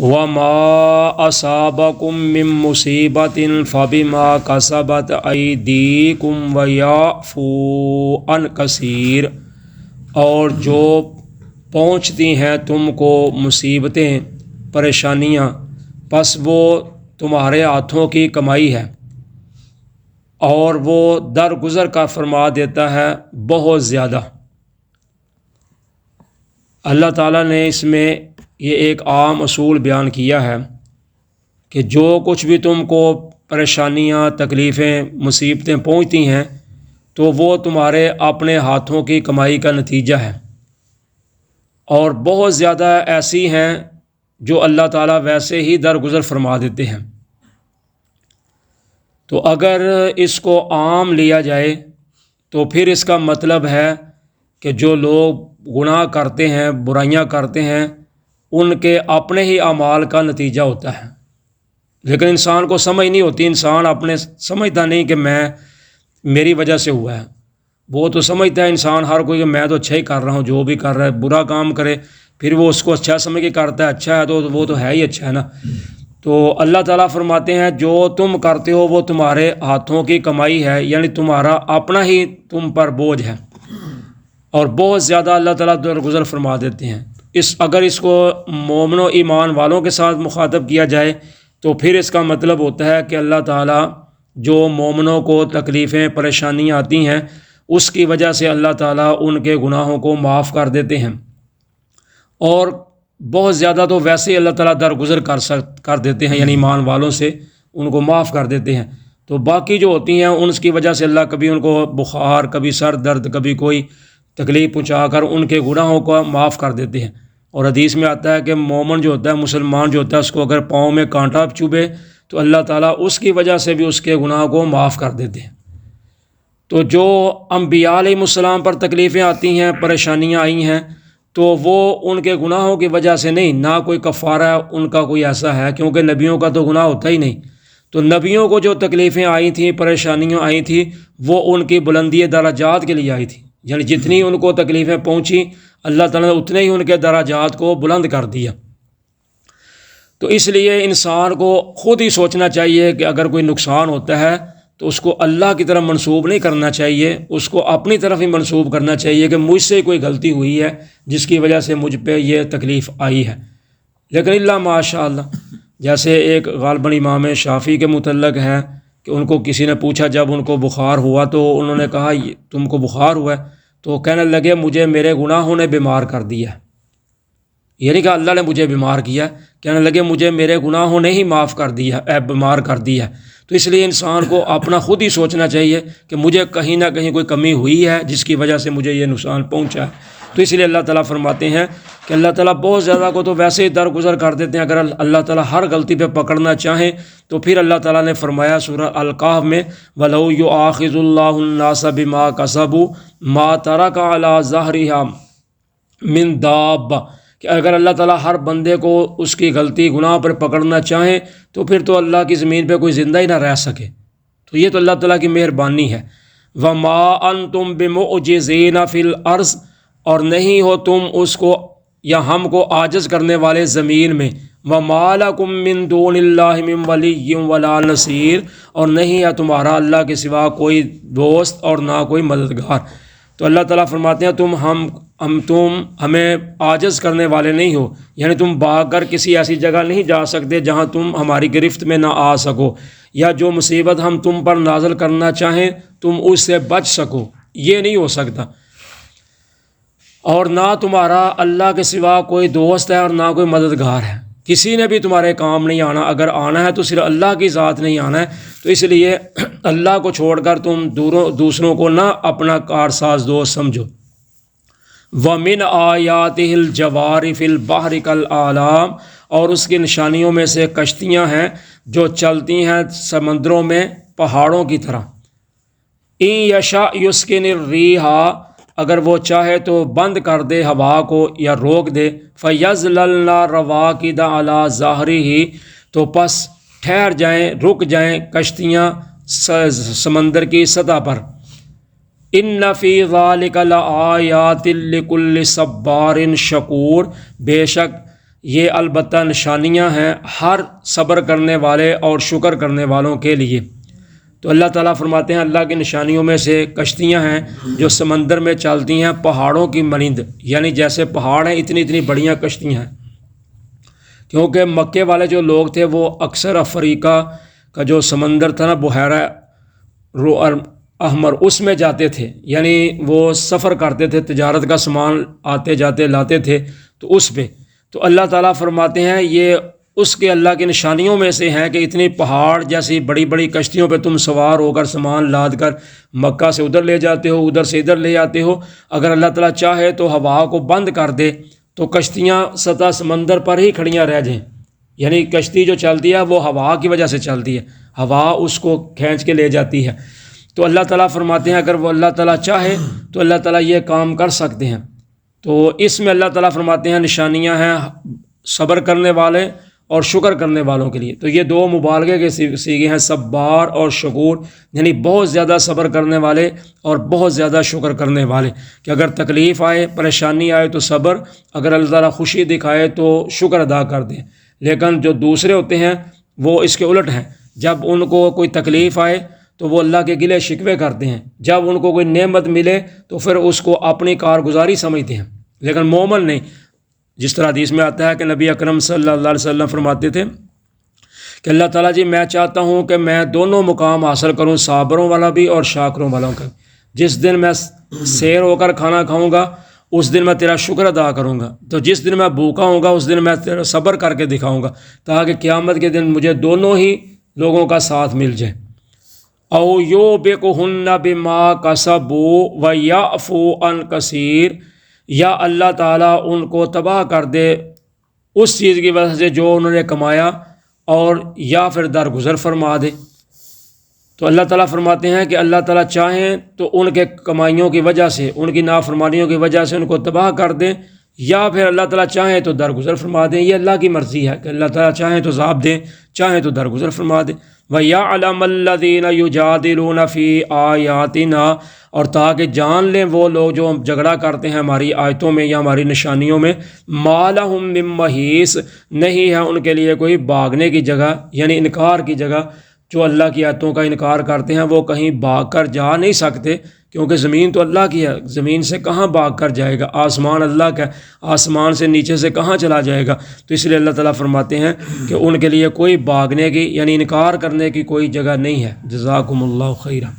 وَمَا أَصَابَكُم مِّن مُّصِيبَةٍ فَبِمَا كَسَبَتْ أَيْدِيكُمْ وَيَعْفُو عَن كَثِيرٍ، اور جو پہنچتی ہیں تم کو مصیبتیں، پریشانیاں، پس وہ تمہارے ہاتھوں کی کمائی ہے، اور وہ درگزر کا فرما دیتا ہے بہت زیادہ۔ اللہ تعالیٰ نے اس میں یہ ایک عام اصول بیان کیا ہے کہ جو کچھ بھی تم کو پریشانیاں، تکلیفیں، مصیبتیں پہنچتی ہیں تو وہ تمہارے اپنے ہاتھوں کی کمائی کا نتیجہ ہے، اور بہت زیادہ ایسی ہیں جو اللہ تعالیٰ ویسے ہی درگزر فرما دیتے ہیں۔ تو اگر اس کو عام لیا جائے تو پھر اس کا مطلب ہے کہ جو لوگ گناہ کرتے ہیں، برائیاں کرتے ہیں، ان کے اپنے ہی اعمال کا نتیجہ ہوتا ہے، لیکن انسان کو سمجھ نہیں ہوتی، انسان اپنے سمجھتا نہیں کہ میری وجہ سے ہوا ہے۔ وہ تو سمجھتا ہے انسان ہر کوئی کہ میں تو اچھا ہی کر رہا ہوں، جو بھی کر رہا ہے، برا کام کرے پھر وہ اس کو اچھا سمجھ کے کرتا ہے، اچھا ہے تو وہ تو ہے ہی اچھا ہے نا۔ تو اللہ تعالیٰ فرماتے ہیں جو تم کرتے ہو وہ تمہارے ہاتھوں کی کمائی ہے، یعنی تمہارا اپنا ہی تم پر بوجھ ہے، اور بہت زیادہ اللہ تعالیٰ درگزر فرما دیتے ہیں۔ اگر اس کو مومن و ایمان والوں کے ساتھ مخاطب کیا جائے تو پھر اس کا مطلب ہوتا ہے کہ اللہ تعالیٰ جو مومنوں کو تکلیفیں، پریشانیاں آتی ہیں اس کی وجہ سے اللہ تعالیٰ ان کے گناہوں کو معاف کر دیتے ہیں، اور بہت زیادہ تو ویسے ہی اللہ تعالیٰ درگزر کر دیتے ہیں، یعنی ایمان والوں سے ان کو معاف کر دیتے ہیں۔ تو باقی جو ہوتی ہیں ان کی وجہ سے اللہ کبھی ان کو بخار، کبھی سر درد، کبھی کوئی تکلیف پہنچا کر ان کے گناہوں کو معاف کر دیتے ہیں۔ اور حدیث میں آتا ہے کہ مومن جو ہوتا ہے، مسلمان جو ہوتا ہے، اس کو اگر پاؤں میں کانٹا چبھے تو اللہ تعالیٰ اس کی وجہ سے بھی اس کے گناہ کو معاف کر دیتے ہیں۔ تو جو انبیاء علیہ السلام پر تکلیفیں آتی ہیں، پریشانیاں آئی ہیں، تو وہ ان کے گناہوں کی وجہ سے نہیں، نہ کوئی کفارہ ان کا کوئی ایسا ہے، کیونکہ نبیوں کا تو گناہ ہوتا ہی نہیں۔ تو نبیوں کو جو تکلیفیں آئی تھیں، پریشانیاں آئی تھیں، وہ ان کی بلندی درجات کے لیے آئی تھیں، یعنی جتنی ان کو تکلیفیں پہنچی اللہ تعالیٰ نے اتنے ہی ان کے درجات کو بلند کر دیا۔ تو اس لیے انسان کو خود ہی سوچنا چاہیے کہ اگر کوئی نقصان ہوتا ہے تو اس کو اللہ کی طرف منسوب نہیں کرنا چاہیے، اس کو اپنی طرف ہی منسوب کرنا چاہیے کہ مجھ سے کوئی غلطی ہوئی ہے جس کی وجہ سے مجھ پہ یہ تکلیف آئی ہے۔ لیکن اللہ ماشاء اللہ، جیسے ایک غالباً امام شافعی کے متعلق ہے کہ ان کو کسی نے پوچھا جب ان کو بخار ہوا تو انہوں نے کہا تم کو بخار ہوا ہے؟ تو کہنے لگے مجھے میرے گناہوں نے بیمار کر دیا، یہ نہیں کہا اللہ نے مجھے بیمار کیا، کہنے لگے مجھے میرے گناہوں نے ہی معاف کر دیا، بیمار کر دیا۔ تو اس لیے انسان کو اپنا خود ہی سوچنا چاہیے کہ مجھے کہیں نہ کہیں کوئی کمی ہوئی ہے جس کی وجہ سے مجھے یہ نقصان پہنچا ہے۔ تو اس لیے اللہ تعالیٰ فرماتے ہیں کہ اللہ تعالیٰ بہت زیادہ کو تو ویسے ہی درگزر کر دیتے ہیں، اگر اللہ تعالیٰ ہر غلطی پہ پکڑنا چاہیں تو پھر اللہ تعالیٰ نے فرمایا سورہ القاف میں وَلَوْ يُؤَاخِذُ اللَّهُ النَّاسَ بِمَا كَسَبُوا مَا تَرَكَ عَلَى ظَهْرِهَا مِن دَابَّةٍ، کہ اگر اللہ تعالیٰ ہر بندے کو اس کی غلطی گناہ پر پکڑنا چاہیں تو پھر تو اللہ کی زمین پہ کوئی زندہ ہی نہ رہ سکے۔ تو یہ تو اللہ تعالیٰ کی مہربانی ہے۔ وَمَا أَنْتُمْ بِمُعْجِزِينَ فِي الْأَرْضِ، اور نہیں ہو تم اس کو یا ہم کو عاجز کرنے والے زمین میں۔ وَمَا لَكُم مِّن دُونِ اللَّهِ مِن وَلِيٍّ وَلَا نَصِيرٍ، اور نہیں ہے تمہارا اللہ کے سوا کوئی دوست اور نہ کوئی مددگار۔ تو اللہ تعالیٰ فرماتے ہیں تم ہمیں عاجز کرنے والے نہیں ہو، یعنی تم بھاگ کر کسی ایسی جگہ نہیں جا سکتے جہاں تم ہماری گرفت میں نہ آ سکو، یا جو مصیبت ہم تم پر نازل کرنا چاہیں تم اس سے بچ سکو، یہ نہیں ہو سکتا۔ اور نہ تمہارا اللہ کے سوا کوئی دوست ہے اور نہ کوئی مددگار ہے، کسی نے بھی تمہارے کام نہیں آنا، اگر آنا ہے تو صرف اللہ کی ذات نہیں آنا ہے۔ تو اس لیے اللہ کو چھوڑ کر تم دوسروں کو نہ اپنا کارساز دوست سمجھو۔ وَمِنْ آیَاتِهِ الْجَوَارِ فِي الْبَحْرِ كَالْأَعْلَامِ، اور اس کی نشانیوں میں سے کشتیاں ہیں جو چلتی ہیں سمندروں میں پہاڑوں کی طرح۔ إِن يَشَأْ يُسْكِنِ الرِّيحَ، اگر وہ چاہے تو بند کر دے ہوا کو یا روک دے، فَيَظْلَلْنَ رَوَاكِدَ عَلَى ظَهْرِهِ، تو پس ٹھہر جائیں، رک جائیں کشتیاں سمندر کی سطح پر۔ إِنَّ فِي ذَلِكَ لَآيَاتٍ لِكُلِّ صَبَّارٍ شَكُورٍ، بے شک یہ البتہ نشانیاں ہیں ہر صبر کرنے والے اور شکر کرنے والوں کے لیے۔ تو اللہ تعالیٰ فرماتے ہیں اللہ کی نشانیوں میں سے کشتیاں ہیں جو سمندر میں چلتی ہیں پہاڑوں کی مانند، یعنی جیسے پہاڑ ہیں اتنی اتنی بڑیاں کشتیاں ہیں۔ کیونکہ مکے والے جو لوگ تھے وہ اکثر افریقہ کا جو سمندر تھا نا بحیرہ احمر، اس میں جاتے تھے، یعنی وہ سفر کرتے تھے، تجارت کا سامان آتے جاتے لاتے تھے، تو اس پہ تو اللہ تعالیٰ فرماتے ہیں یہ اس کے اللہ کی نشانیوں میں سے ہیں کہ اتنی پہاڑ جیسی بڑی بڑی کشتیوں پہ تم سوار ہو کر سامان لاد کر مکہ سے ادھر لے جاتے ہو، ادھر سے ادھر لے جاتے ہو۔ اگر اللہ تعالیٰ چاہے تو ہوا کو بند کر دے تو کشتیاں سطح سمندر پر ہی کھڑیاں رہ جائیں، یعنی کشتی جو چلتی ہے وہ ہوا کی وجہ سے چلتی ہے، ہوا اس کو کھینچ کے لے جاتی ہے۔ تو اللہ تعالیٰ فرماتے ہیں اگر وہ اللہ تعالیٰ چاہے تو اللہ تعالیٰ یہ کام کر سکتے ہیں۔ تو اس میں اللہ تعالیٰ فرماتے ہیں نشانیاں ہیں صبر کرنے والے اور شکر کرنے والوں کے لیے۔ تو یہ دو مبالغے کے صیغے ہیں، صبار اور شکور، یعنی بہت زیادہ صبر کرنے والے اور بہت زیادہ شکر کرنے والے، کہ اگر تکلیف آئے پریشانی آئے تو صبر، اگر اللہ تعالیٰ خوشی دکھائے تو شکر ادا کر دیں۔ لیکن جو دوسرے ہوتے ہیں وہ اس کے الٹ ہیں، جب ان کو کوئی تکلیف آئے تو وہ اللہ کے گلے شکوے کرتے ہیں، جب ان کو کوئی نعمت ملے تو پھر اس کو اپنی کارگزاری سمجھتے ہیں، لیکن مومن نہیں۔ جس طرح حدیث میں آتا ہے کہ نبی اکرم صلی اللہ علیہ وسلم فرماتے تھے کہ اللہ تعالیٰ جی میں چاہتا ہوں کہ میں دونوں مقام حاصل کروں، صابروں والا بھی اور شاکروں والا کا۔ جس دن میں سیر ہو کر کھانا کھاؤں گا اس دن میں تیرا شکر ادا کروں گا، تو جس دن میں بھوکا ہوں گا اس دن میں تیرا صبر کر کے دکھاؤں گا، تاکہ قیامت کے دن مجھے دونوں ہی لوگوں کا ساتھ مل جائے۔ او یوبقہن بما کسبوا ویعفو عن کثیر، یا اللہ تعالیٰ ان کو تباہ کر دے اس چیز کی وجہ سے جو انہوں نے کمایا، اور یا پھر درگزر فرما دے۔ تو اللہ تعالیٰ فرماتے ہیں کہ اللہ تعالیٰ چاہیں تو ان کے کمائیوں کی وجہ سے، ان کی نافرمانیوں کی وجہ سے ان کو تباہ کر دیں، یا پھر اللہ تعالیٰ چاہیں تو درگزر فرما دیں۔ یہ اللہ کی مرضی ہے کہ اللہ تعالیٰ چاہیں تو عذاب دیں، چاہیں تو درگزر فرما دیں۔ وَيَعْلَمَ الَّذِينَ يُجَادِلُونَ فِي آيَاتِنَا، اور تاکہ جان لیں وہ لوگ جو جھگڑا کرتے ہیں ہماری آیتوں میں یا ہماری نشانیوں میں، مَا لَهُم مِّن مَّحِيصٍ، نہیں ہے ان کے لیے کوئی بھاگنے کی جگہ، یعنی انکار کی جگہ۔ جو اللہ کی آیتوں کا انکار کرتے ہیں وہ کہیں بھاگ کر جا نہیں سکتے، کیونکہ زمین تو اللہ کی ہے، زمین سے کہاں بھاگ کر جائے گا، آسمان اللہ کا ہے، آسمان سے نیچے سے کہاں چلا جائے گا۔ تو اس لیے اللہ تعالیٰ فرماتے ہیں کہ ان کے لیے کوئی بھاگنے کی یعنی انکار کرنے کی کوئی جگہ نہیں ہے۔ جزاکم اللہ خیرا۔